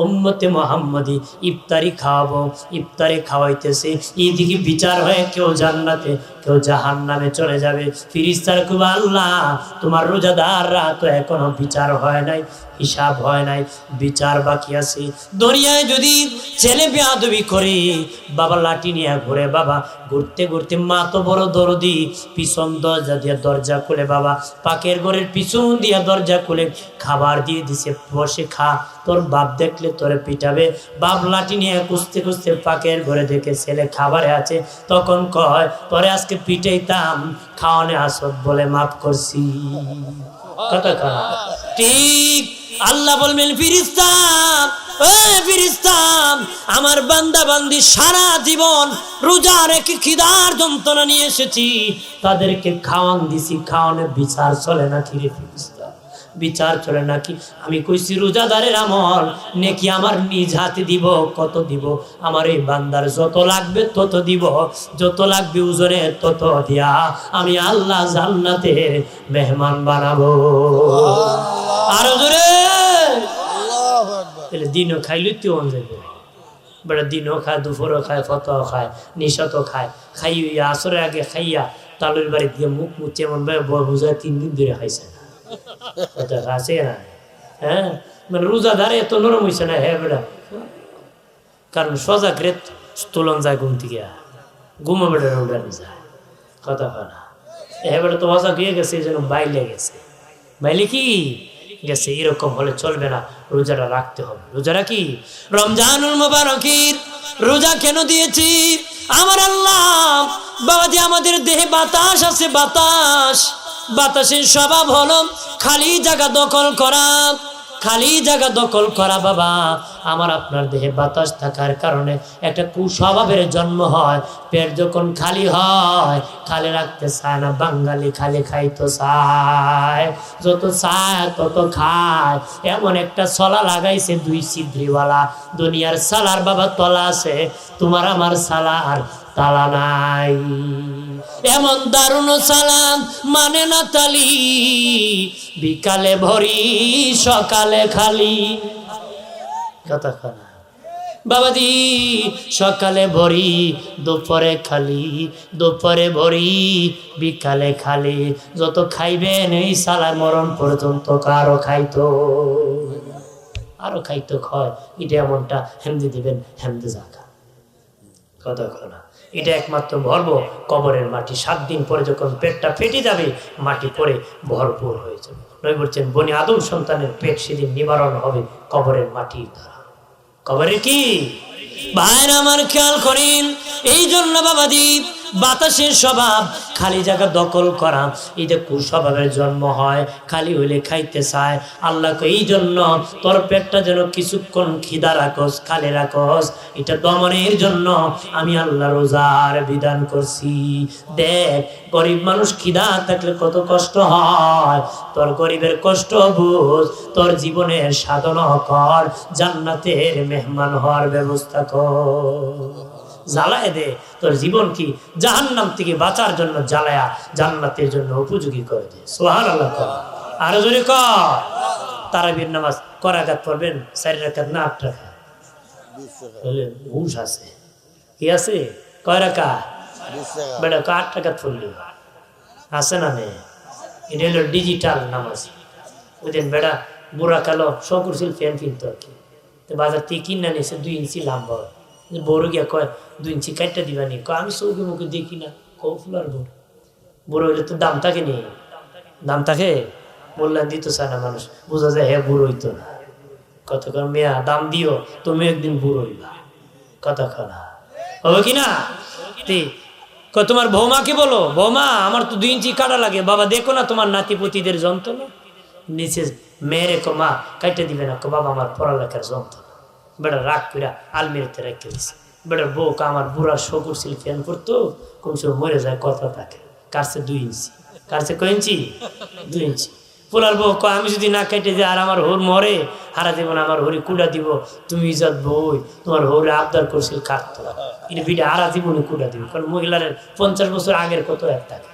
Speaker 1: উম্মতে মুহাম্মদি ইফতারি খাওয়াবো, ইফতারি খাওয়াইতেছে। এইদিকে বিচার হয়ে কেউ জান্নাতে, কেউ জাহান্নামে চলে যাবে। ফেরেশতারা কব আল্লাহ তোমার রোজাদাররা তো এখনো বিচার হয় নাই, হিসাব হয় নাই, বিচার বাকি আছে। দুনিয়ায় যদি ছেলে বেয়াদবি করে, বাবা লাঠি নিয়ে ঘুরে, বাবা ঘুরতে ঘুরতে মা তো বড় দরদি, পিছন দরজা দিয়ে দরজা খুলে, বাবা পাকের ঘরের পিছন দিয়ে দরজা খুলে খাবার দিয়ে দিছে, বসে খা, তোর বাপ দেখলে তোরে পিটাবে। বাপ লাঠি নিয়ে খুঁজতে খুঁজতে পাকের ঘরে দেখে ছেলে খাবারে আছে, তখন কয় তোরে আজকে পিটাইতাম, খাওয়ানে আসত বলে মাফ করছি। কথা ঠিক। আল্লাহ বলবেন ফেরেশতা, ফেরেশতা আমার বান্দা বান্দি সারা জীবন রোজা রেখে খিদার যন্ত্রণা নিয়ে এসেছি, তাদেরকে খাওয়ান দিছি, খাওয়ানে বিচার চলে নাকি রে ফেরেশতা? বিচার চলে নাকি? আমি কইছি রোজাদারের আমল নেকি আমার নিজ হাতে দিব। কত দিব? আমার এই বান্দার যত লাগবে তত দিব, যত লাগবে ওজনে তত দিয়া আমি আল্লাহ জান্নাতে মেহমান বানাবো। আরো জোরে আল্লাহু আকবার। তাহলে দিনও খাইলে তুই অন যাবে, বড় দিনও খায়, দুপুরও খায়, ফতও খায়, নিশাতও খায়। খাইয়া আসরের আগে খাইয়া তালুর বাড়ি দিয়ে মুখ মুছে এমন ভাবে বুঝায় 3 দিন ধরে খাইছে না। আছে না? হ্যাঁ, মানে রোজাদার এত নরম হয়েছে না। হ্যাঁ বেটা, কারণ সজাগ রেত তোলন যায় ঘুম থেকে, ঘুমো বেটা উঠানো যায়। কথা হয় না? হ্যাঁ বেটা তো অজাগ হয়ে গেছে, এই জন্য বাইলে গেছে। বাইলে কি গেছে? এরকম হলে চলবে না, রোজাটা রাখতে হবে। রোজাটা কি? রমজানুল মুবারকের রোজা কেন দিয়েছি? আমার আল্লাহ বাবাজি আমাদের দেহে বাতাস আছে, বাতাস, বাতাসের স্বভাব হলো খালি জায়গা দখল করা, খালি জায়গা দখল করা। বাবা আমার আপনার দেহে বাতাস থাকার কারণে একটা কুস্বভাবের জন্ম হয়। পেট যখন খালি হয়, খালি রাখতে চায় না। বাঙালি খালি খাইতে চায়, যত চায় তত খায়। এমন একটা সলা লাগাইছে 2 ছিদ্রিওয়ালা। দুনিয়ার সালার বাবা তলা আছে, তোমার আমার সালার তালা নাই। এমন দারুণ সালাম মানে না তালি, বিকালে ভরি সকালে খালি। কথা না বাবাজি, সকালে ভরি দুপুরে খালি, দুপুরে ভরি বিকালে খালি। যত খাইবেন এই সালার মরণ পর্যন্ত আরো খাইতো, আরো খাইতো। খয় এটা এমনটা হেমদি দিবেন, হেমদি জাগা। কথা না, এটা একমাত্র ভরব কবরের মাটি। 7 দিন পরে যখন পেটটা ফেটে যাবে, মাটি পরে ভরপুর হয়ে যাবে। নয় বলছেন বনি আদম সন্তানের পেট সেদিন নিবারণ হবে কবরের মাটির দ্বারা। কবরে কি ভাইরা আমার খেয়াল করেন, এই জন্য বাবাজি বাতাসের স্বভাব খালি জায়গা দখল করা, এটা কুস্বভাবের জন্ম হয়, খালি হইলে খাইতে চায়। আল্লাহকে এই জন্য তোর পেটটা যেন কিছুক্ষণ খিদা রাখস, খালি রাখস, এটা দমনের জন্য আমি আল্লাহ রোজার বিধান করছি। দেখ গরিব মানুষ খিদা থাকলে কত কষ্ট হয়, তোর গরিবের কষ্ট বুঝ, তোর জীবনের সাধন কর, জান্নাতের মেহমান হওয়ার ব্যবস্থা কর। জ্বালায় দে তোর জীবন কি জাহান্নাম থেকে বাঁচার জন্য জ্বালায়া জান্নাতের জন্য উপযোগী করে দে। সুবহানাল্লাহ। আরো জোরে কর। তারাবির নামাজ কয় রাকাত পড়বেন? 4 রাকাত না 8 রাকাত? বলে হুঁশ আছে, কি আছে? কয় রাকাত? বেটা 8 রাকাত পড়লি আছে না নেই? এটা হলো ডিজিটাল নামাজ। ওই দিন বেটা বুড়া কালো শো করছিল ফ্যান কিনতো আর কি, তো বাজার থেকে কিনা নিয়েছে 2 ইঞ্চি লম্বা। বড় গিয়া কয় 2 ইঞ্চি কাটটা দিবা নি? কয় আমি চৌকি মুখে দেখি না। কৌফুলার বড় বড় হইলে তো দাম থাকে নি, দাম থাকে বললেন দিত চায় না মানুষ, বোঝা যায় হ্যাঁ বুড়ো হইতো না। কতক্ষণ মেয়া দাম দিও, তুমি একদিন বুড়ো হইবা। কতক্ষণ হবে কিনা? তোমার বৌমাকে বলো, বৌমা আমার তো 2 ইঞ্চি কাটা লাগে। বাবা দেখো না তোমার নাতিপতিদের যন্ত্রণা। নিচে মেয়েরে কো মা কাটতে দিবে না, কো বাবা আমার পড়ালেখার যন্ত্রণা। বেটা রাগ করে আলমিরাতে রেখে দিছে। বেটার বউ আমার বুড়া শো করছিল ফ্যান পড়তো, কোন সময় মরে যায় কথা থাকে। কাটছে 2 ইঞ্চি। কাটছে কয় ইঞ্চি? 2 ইঞ্চি। পোলার বউ কয় আমি যদি না কেটে যাই আর আমার হোর মরে, হারা দিব না, আমার হরি কুড়া দিব। তুমি ইজাত বই তোমার হরে আবদার করছিল কাটতো, কিন্তু বিটা হারা জীবনে কুড়া দিব। কারণ মহিলার 50 বছর আগের কত এক থাকে।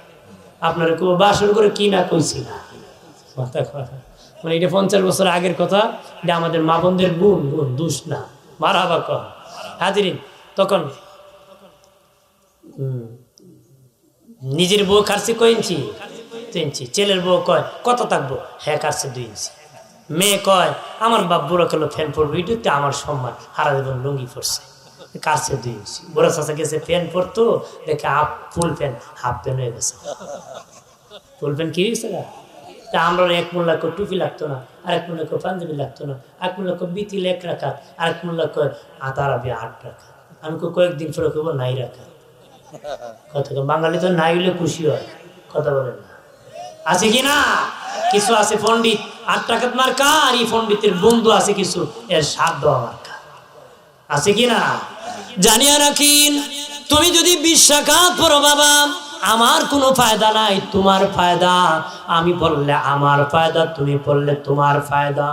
Speaker 1: আপনার কেউ বাসর করে কি না কইছি না, মাথা কথা মানে এটা 50 বছর আগের কথা। এটা আমাদের মা বোনদের গুণ, গুণ দোষ না। মারহাবা কহ হাজিরিন। তখন নিজের বউ কাটছে কয় ইঞ্চি? 2 ইঞ্চি। ছেলের বউ কয় কত থাকবো? হ্যাঁ কাটছে 2 ইঞ্চি। মেয়ে কয় আমার বাপ বুড়ো কালো ফ্যান পড়বো, এটাতে আমার সম্মান, হারা দেবেন লুঙ্গি পড়ছে, কাটছে 2 ইঞ্চি। বুড়া চাষা গেছে ফ্যান পড়তো, দেখে ফুল প্যান্ট হাফ প্যান্ট হয়ে গেছে। ফুল প্যান্ট কি হয়েছে না? তা আমরা 1 মোল্লা কো টুপি লাগতো না, আরেক মোল্লা কো পাঞ্জাবি লাগতো না, আরেক মোল্লা কো বিতিল 1 রাকাত, আরেক মোল্লা কয় তারাবি 8 রাকাত। আমি কয়েকদিন পরে কইব নাই রাকাত। কথা বাঙালি তো নাই হলে খুশি হয়, কথা বলেন না? আছে কি না? কিছু আছে পণ্ডিত 8 রাকাত মার্কা, আর এই পণ্ডিতের বন্ধু আছে কিছু এর 7 দেওয়া মার্কা। আছে কি না? জানিয়া রাখিন, তুমি যদি 20 রাকাত পড়ো বাবা, আমার কোনো ফায়দা নাই, তোমার ফায়দা। আমি পড়লে আমার ফায়দা, তুমি পড়লে তোমার ফায়দা।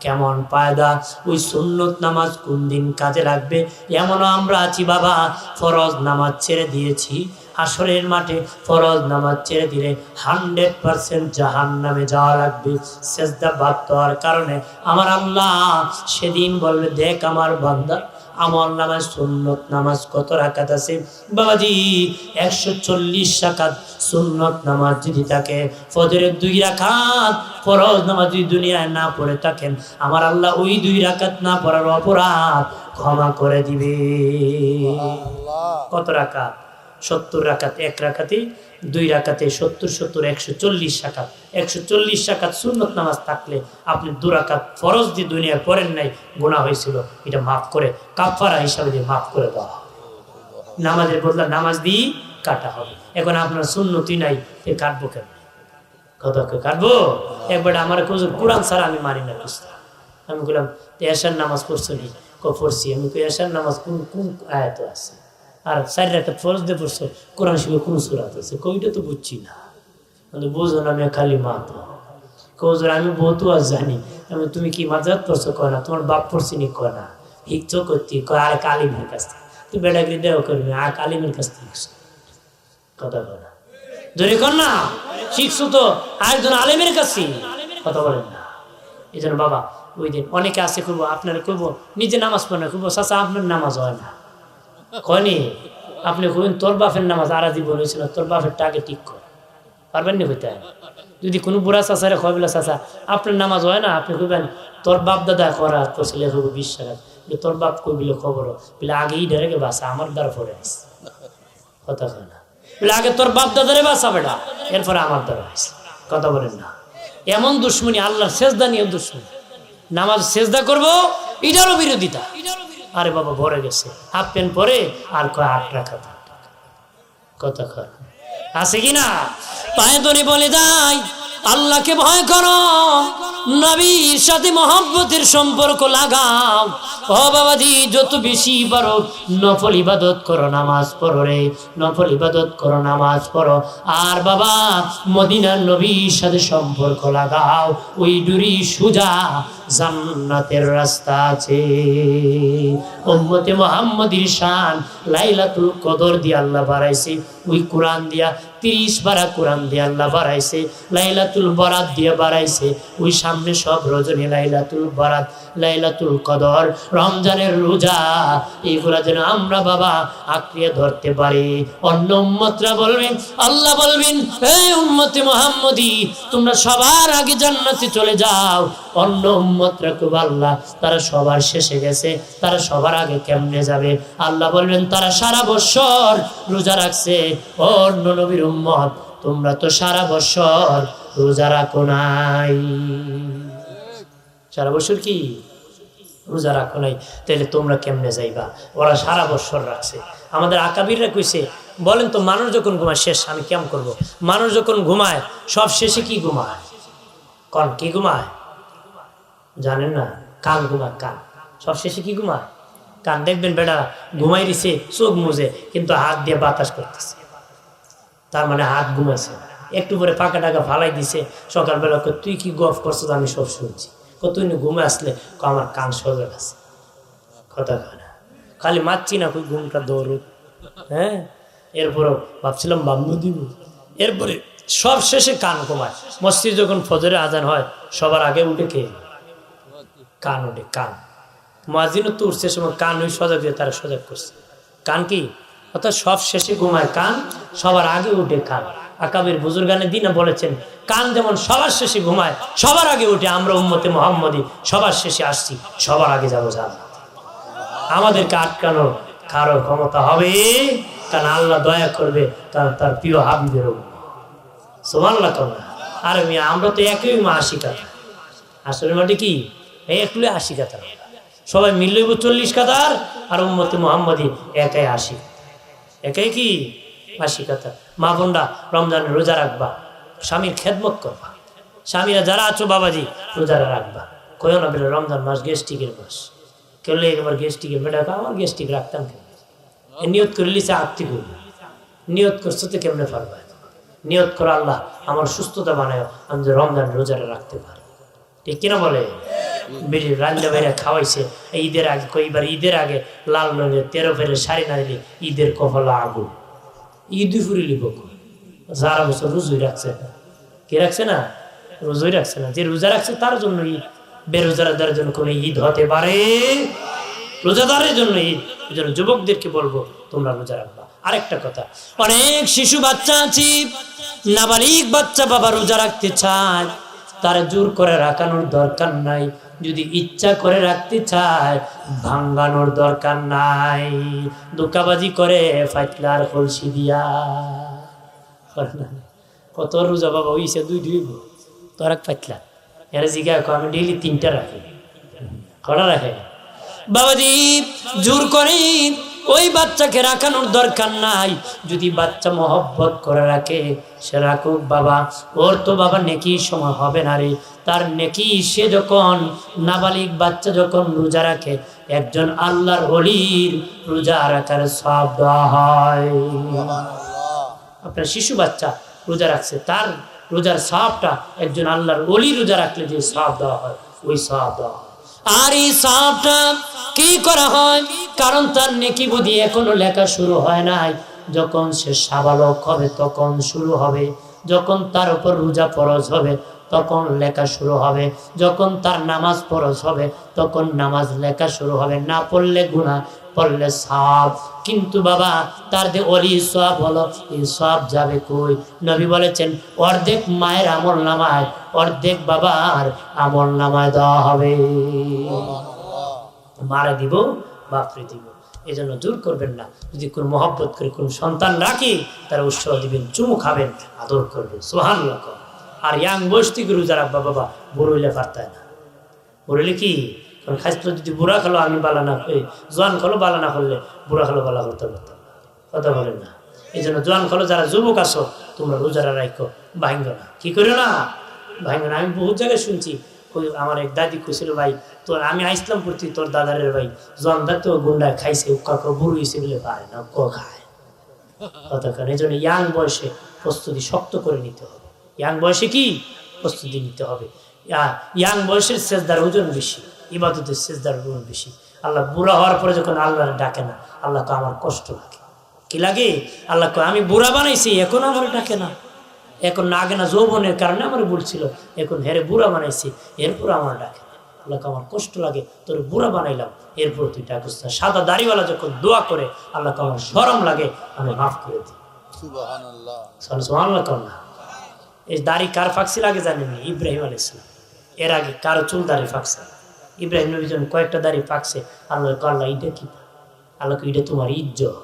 Speaker 1: কেমন ফায়দা? ওই সুন্নত নামাজ কোন দিন কাজে লাগবে? এমনও আমরা আছি বাবা, ফরজ নামাজ ছেড়ে দিয়েছি, হাসরের মাঠে ফরজ নামাজ ছেড়ে দিলে 100% জাহান্নামে যাওয়া লাগবে সেজদা বাদ দেওয়ার কারণে। আমার আল্লাহ সেদিন বলবে, দেখ আমার বান্দা আমল নামাজ সুন্নত নামাজ কত রাকাত আছে? বাবাজি 140 রাকাত সুন্নত নামাজ যদি থাকে, ফজরের 2 রাকাত ফরজ নামাজ যদি দুনিয়ায় না পড়ে থাকেন, আমার আল্লাহ ওই 2 রাকাত না পড়ার অপরাধ ক্ষমা করে দিবে। কত রাকাত? 70 রাকাত। 1 রাকাতে 2 রাকাতে 70 70 140 রাকাত। 140 রাকাত সুন্নত নামাজ থাকলে আপনি 2 রাকাত ফরজ দিয়ে দুনিয়ায় পড়েন নাই, গুনাহ হয়েছিল, এটা মাফ করে কাফারা হিসাবে দিয়ে মাফ করে দেওয়া হবে। নামাজের বদলা নামাজ দিয়ে কাটা হবে। এখন আপনার সুন্নতি নাই, এ কাটবো কেন? কত কাটবো? একবার আমার কোরআন ছাড়া আমি মানি না বুঝতে। আমি বললাম এশার নামাজ পড়ছো নি? পড়ছি। আমি এশার নামাজ কোন কোন আয়াত আছে? আর 4 রাকাত ফরজ দিয়ে পড়ছো, কোরআন শিখে কোন সূরাত আছে? কইটা তো বুঝছি না। বুঝো না, আমি খালি মা তো কৌজোর আমি বহুত আজ জানি। আমি তুমি কি মাজাত পড়ছো? কয় না। তোমার বাপ পড়ছি নি? কয় না। শিখছো করতে? কয় আর কালিমের কাছ থেকে। তুই বেটাকে দেওয়া করবি, আর কালিমের কাছ থেকে শিখছো। কথা বলে না, ধরে কর না, শিখছো তো আরেকজন আলেমের কাছে। কথা বলেন না। এই জন্য বাবা ওই দিন অনেকে আছে করবো, আপনারা করবো নিজে নামাজ পড়ে না, করবো চাচা আপনার নামাজ হয় না। কয়নি আপনি কইন তোর বাপের নামাজ আরা জীবন হয়েছিল, তোর বাপেরটা আগে ঠিক কর। পারবেন না হইতে? যদি কোনো বুড়া চাচারে কয়বেলা চাচা আপনার নামাজ হয় না, আপনি কইবেন তোর বাপ দাদা করা করছিল 20 রাকাত, তোর বাপ কইবিল খবর বলে আগেই ডেরেকে বাসা আমার দ্বার পরে আস। কথা কয় না, বলে আগে তোর বাপ দাদারে বাসা বেটা, এরপরে আমার দ্বার আস। কথা বলেন না। এমন দুশ্মনী, আল্লাহর সেজদা নিয়ে দুশ্মনী। নামাজ সেজদা করবো এটারও বিরোধিতা। আরে বাবা ভরে গেছে, হাফ প্যান্ট পরে আর কয় 8 টাকা কত খারাপ আছে কিনা। পায়ে ধরে বলে যায় আল্লাহকে ভয় করো, নবীর সাথে মহব্বতের সম্পর্ক লাগাও। ও বাবাজি যত বেশি পারো নফল ইবাদত করো, নামাজ পড়ো রে, নফল ইবাদত করো, নামাজ পড়ো। আর বাবা মদিনার নবীর সাথে সম্পর্ক লাগাও, ওই ডুরি সুজা জান্নাতের রাস্তা আছে। উম্মতে মুহাম্মদীর শান লাইলাতুল কদর দিয়ে আল্লাহ বাড়াইছে, ওই কোরআন দিয়া 30 পারা কোরআন দিয়ে আল্লাহ বাড়াইছে, লাইলাতুল বরাত দিয়ে বাড়াইছে, ওই সামনে সব রজনী লাইলাতুল বরাত, লাইলাতুল কদর, রমজানের রোজা, এইগুলা যেন আমরা বাবা আঁকড়িয়ে ধরতে পারি। অন্য উম্মতরা বলবেন, আল্লাহ বলবেন এই উম্মতে মুহাম্মদী তোমরা সবার আগে জান্নাতে চলে যাও। অন্য উম্মতরা খুব আল্লাহ তারা সবার শেষে গেছে, তারা সবার আগে কেমনে যাবে? আল্লাহ বলবেন তারা সারা বছর রোজা রাখছে। অন্য নবীর উম্মত তোমরা তো সারা বছর রোজা রাখো নাই, সারা বছর কি রোজা রাখো নাই, তাহলে তোমরা কেমনে যাইবা? ওরা সারা বছর রাখছে। আমাদের আকাবিররা কইছে, বলেন তো মানুষ যখন ঘুমায় শেষ আমি কেমন করব? মানুষ যখন ঘুমায় সব শেষে কি ঘুমায়? কন কি ঘুমায় জানেন না? কান ঘুমায়, কান সব শেষে কি ঘুমায়? কান। দেখবেন বেটা ঘুমাই দিছে চোখ মুজে কিন্তু হাত দিয়ে বাতাস করতেছে, তার মানে হাত ঘুমাইছে। একটু পরে ফাঁকা টাকা ফালাই দিছে, সকালবেলা তুই কি গফ করছো আমি সব শুনছি, তুই ঘুমে আসলে আমার কান সজাগ আছে, কথা কয় না, খালি মারছি না খুব ঘুমটা দৌড়। হ্যাঁ এরপরও ভাবছিলাম বাম্মু দিব, এরপরে সব শেষে কান ঘুমায়। মসজিদ যখন ফজরে আজান হয় সবার আগে উঠে কে? কান উঠে, কান। মুয়াজ্জিনও তো উঠছে সময় কান ওই সজাগ দিয়ে তারা সজাগ করছে। কান কি অর্থাৎ সব শেষে ঘুমায় কান, সবার আগে উঠে কান। আকাবের বুজুর্গানে দিনা বলেছেন কান যেমন সবার শেষে ঘুমায় সবার আগে উঠে, আমরা উম্মতে মুহাম্মদী সবার শেষে আসছি, সবার আগে যাবো জান্নাত। আমাদেরকে আটকানো কারো ক্ষমতা হবে? কারণ আল্লাহ দয়া করবে, কারণ তার প্রিয় হাবিবের সুবহানাল্লাহ। আর আমরা তো একই মা 80 কাতার, আসলে মাটি কি এই একটু 80 কাতার, সবাই মিললে 40 কাতার, আর উম্মতে মুহাম্মদী একাই 80, একাই কি 80 কাতার। মা বোনরা রমজানের রোজা রাখবা, স্বামীর খেদমত করবা, স্বামীরা যারা আছো বাবাজি রোজারা রাখবা। কইও না বেটা রমজান মাস গ্যাস্ট্রিকের মাস, কেউ একবার গ্যাস্ট্রিকের বেটা আমার গ্যাস্ট্রিক রাখতাম কেন? নিয়ত করে লিছে আত্মি করবো, নিয়ত করছো তো কেমনে পারবা? নিয়ত করো আল্লাহ আমার সুস্থতা বানায়, আমি যে রমজান রোজারা রাখতে পারি, ঠিক কিনা বলে? বেরিয়ে রান্না বাইরে খাওয়াইছে ঈদের আগে, কইবার ঈদের আগে লাল রঙের 13 ফেরের শাড়ি না দিলে ঈদের কপালে আগুন, ঈদই ফুরিলি বকুল। যারা বছর রোজই রাখছে না, কে রাখছে না? রোজই রাখছে না। যে রোজা রাখছে তার জন্য ঈদ, বেরোজাদারের জন্য কোনো ঈদ হতে পারে? রোজাদারের জন্য ঈদ। এই জন্য যুবকদেরকে বলবো তোমরা রোজা রাখবা। আরেকটা কথা, অনেক শিশু বাচ্চা আছে, নাবালিগ বাচ্চা বাবা রোজা রাখতে চায়, তারা জোর করে রাখানোর দরকার নাই। যদি ইচ্ছা করে রাখতে চায় ভাঙ্গানোর দরকার নাই। ধোঁকাবাজি করে ফাইটলার কলসি দিয়া কত রোজা বাবা হইছে 2 তোর এক ফাইটলা এরা জিগা আমি ডেইলি 3টা রাখি, কটা রাখে বাবাজি? জোর করে ওই বাচ্চাকে রাখানোর দরকার নাই। যদি বাচ্চা মহব্বত করে রাখে সে রাখুক বাবা, ওর তো বাবা নেকি সময় হবে না রে। তার নেকি সে যখন নাবালিগ বাচ্চা যখন রোজা রাখে, একজন আল্লাহর ওলির রোজা রাখার সওয়াব দেওয়া হয়। আপনার শিশু বাচ্চা রোজা রাখছে, তার রোজার সওয়াবটা একজন আল্লাহর ওলি রোজা রাখলে যে সওয়াব দেওয়া হয় ওই সওয়াব দেওয়া হয়। আর এই সওয়াবটা কি করা হয়? কারণ তার নেকি বুদ্ধি এখনো লেখা শুরু হয় নাই, যখন সে সাবালক হবে তখন শুরু হবে, যখন তার উপর রোজা ফরজ হবে তখন লেখা শুরু হবে, যখন তার নামাজ ফরজ হবে তখন নামাজ লেখা শুরু হবে। না পড়লে গুনাহ, পড়লে সওয়াব। কিন্তু বাবা তার যে ওলি সওয়াব হলো, এই সওয়াব যাবে কই? নবী বলেছেন অর্ধেক মায়ের আমল নামায়, অর্ধেক বাবার আমল নামায় দেওয়া হবে। মারা দিব বাপরে দিব। এই জন্য জোর করবেন না। যদি কোন মহব্বত করে কোন সন্তান রাখি তারা উৎসাহ দিবেন, চুমু খাবেন, আদর করবেন, সুবহানাল্লাহ। আর ইয়াং বয়স থেকে রোজা রাখবা বাবা, বড় হইলে পারতায় না। বড় হইলে কি খাইছিল যদি বুড়া খেলো আমি বালা না জোয়ান খেলো বালা না করলে বুড়া খেলো বালা করতে পারতাম, কথা বলেন না। এই জন্য জোয়ান খেলো যারা যুবক আসো তোমরা রোজারা রাখো, ভাঙ্গ না, কি করো না ভাঙ্গ না। আমি বহুত জায়গায় শুনছি, আমার এক দাদি কইছিল ভাই তোর আমি আইসলাম পড়ছি তোর দাদারের ভাই জোয়ান দা তো গুন্ডা খাইছে কাকা বুড়ো হয়েছে বলে পারে না ক খায়, কথা কারণ এই জন্য ইয়াং বয়সে প্রস্তুতি শক্ত করে নিতে হবে। ইয়াং বয়সে কি প্রস্তুতি নিতে হবে। ইয়াং বয়সের সেজদার ওজন বেশি, ইবাদতের সেজদার ওজন বেশি। আল্লাহ বুড়া হওয়ার পরে যখন আল্লাহ ডাকে না, আল্লাহ তো আমার কষ্ট লাগে, কি লাগে? আল্লাহ আমি বুড়া বানাইছি এখন আমার ডাকে না, এখন না আগে না যৌবনের কারণে আমার বলছিল, এখন হেরে বুড়া বানাইছি এরপর আমার ডাকে না। আল্লাহকে আমার কষ্ট লাগে, তোর বুড়া বানাইলাম এরপর তুই ডাকিস না। সাদা দাড়িওয়ালা যখন দোয়া করে আল্লাহকে আমার শরম লাগে, আমি মাফ করে দিই। সুবহানাল্লাহ, সুবহানাল্লাহ কর না। এই দাড়ি কার ফাঁকছিল আগে জানেননি? ইব্রাহিম আলাইহিস সালাম। এর আগে কারো চুল দাড়ি ফাঁকছে? ইব্রাহিম নবী যখন কয়েকটা দাড়ি ফাঁকছে, আল্লাহ আল্লাহ এটা কি? আল্লাহকে এটা তোমার ইজ্জত।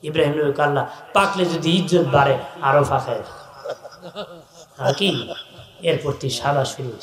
Speaker 1: ইব্রাহিম নবী আল্লাহ পাকলে যদি ইজ্জত বাড়ে আরো ফাঁকায় কি? এরপর তুই সাদা শুরু হয়েছে।